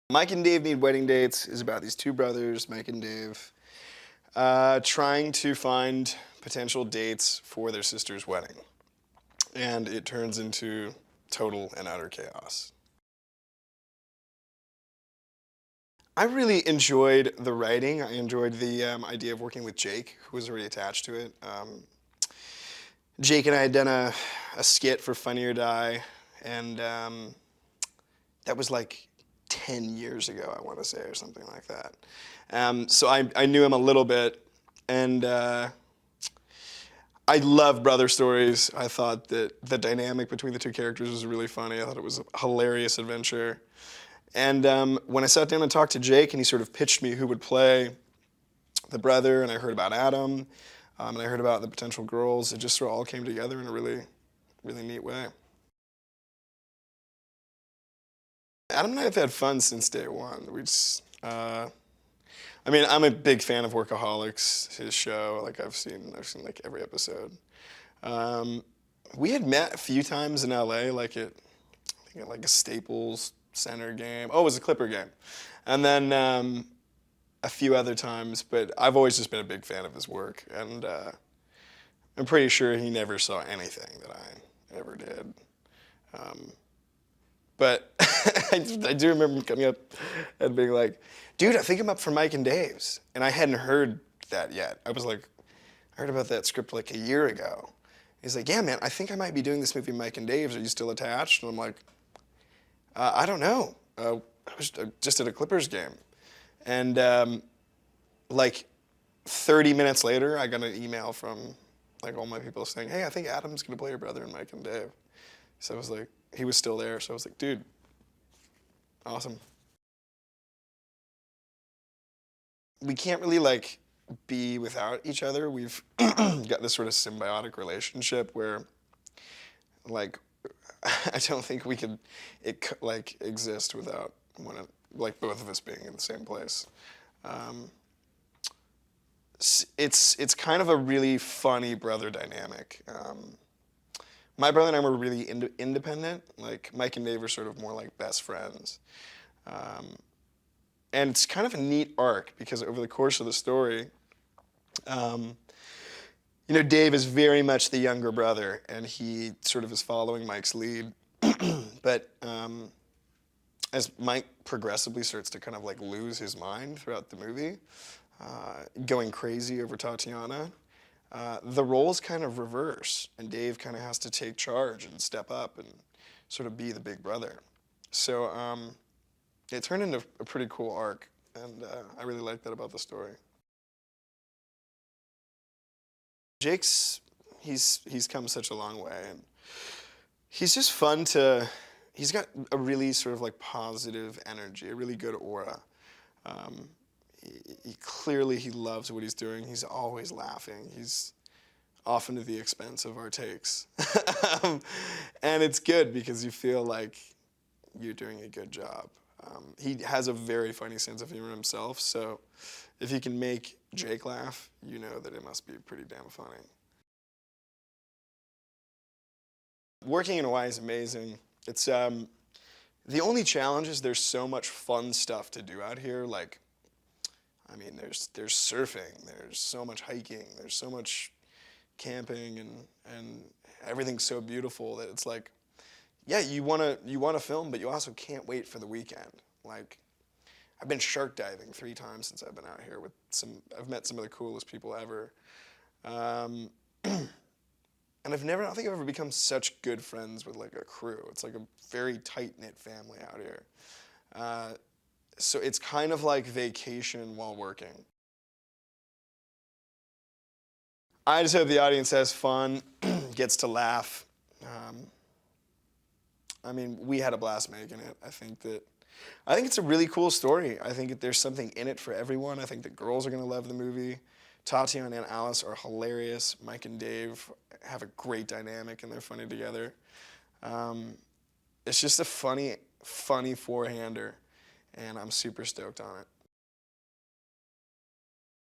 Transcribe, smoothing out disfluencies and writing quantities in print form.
Mike and Dave Need Wedding Dates is about these two brothers, Mike and Dave, trying to find potential dates for their sister's wedding. And it turns into total and utter chaos. I really enjoyed the writing. I enjoyed the idea of working with Jake, who was already attached to it. Jake and I had done a skit for Funny or Die, and that was like 10 years ago, I want to say, or something like that. So I knew him a little bit, and I love brother stories. I thought that the dynamic between the two characters was really funny. I thought it was a hilarious adventure. And when I sat down and talked to Jake, and he sort of pitched me who would play the brother, and I heard about Adam, and I heard about the potential girls, it just sort of all came together in a really, really neat way. Adam and I have had fun since day one. I mean, I'm a big fan of Workaholics, his show. Like I've seen like every episode. We had met a few times in LA, like I think at like a Staples Center game. Oh, it was a Clipper game, and then a few other times. But I've always just been a big fan of his work, and I'm pretty sure he never saw anything that I ever did. But I do remember coming up and being like, dude, I think I'm up for Mike and Dave's. And I hadn't heard that yet. I was like, I heard about that script like a year ago. He's like, yeah, man, I think I might be doing this movie Mike and Dave's. Are you still attached? And I'm like, I don't know. I was just at a Clippers game. And like 30 minutes later, I got an email from like all my people saying, hey, I think Adam's going to play your brother in Mike and Dave. So I was like, he was still there. So I was like, dude, awesome. We can't really like be without each other. We've got this sort of symbiotic relationship where like I don't think we could like exist without like both of us being in the same place. It's kind of a really funny brother dynamic. My brother and I were really independent. Like Mike and Dave are sort of more like best friends. And it's kind of a neat arc because over the course of the story, you know, Dave is very much the younger brother, and he sort of is following Mike's lead. But as Mike progressively starts to kind of like lose his mind throughout the movie, going crazy over Tatiana, the roles kind of reverse, and Dave kind of has to take charge and step up and sort of be the big brother. So it turned into a pretty cool arc, and I really like that about the story. Jake's, he's come such a long way, and he's just fun to, he's got a really sort of like positive energy, a really good aura. Clearly he loves what he's doing. He's always laughing. He's often at the expense of our takes. And it's good because you feel like you're doing a good job. He has a very funny sense of humor himself, so if you can make Jake laugh, you know that it must be pretty damn funny. Working in Hawaii is amazing. It's the only challenge is there's so much fun stuff to do out here. Like, I mean, there's surfing, there's so much hiking, there's so much camping, and everything's so beautiful that it's like, yeah, you wanna film, but you also can't wait for the weekend. Like, I've been shark diving 3 times since I've been out here with I've met some of the coolest people ever. And I don't think I've ever become such good friends with like a crew. It's like a very tight-knit family out here. So it's kind of like vacation while working. I just hope the audience has fun, gets to laugh. I mean, we had a blast making it. I think it's a really cool story. I think there's something in it for everyone. I think the girls are gonna love the movie. Tatiana and Alice are hilarious. Mike and Dave have a great dynamic, and they're funny together. It's just a funny four-hander, and I'm super stoked on it.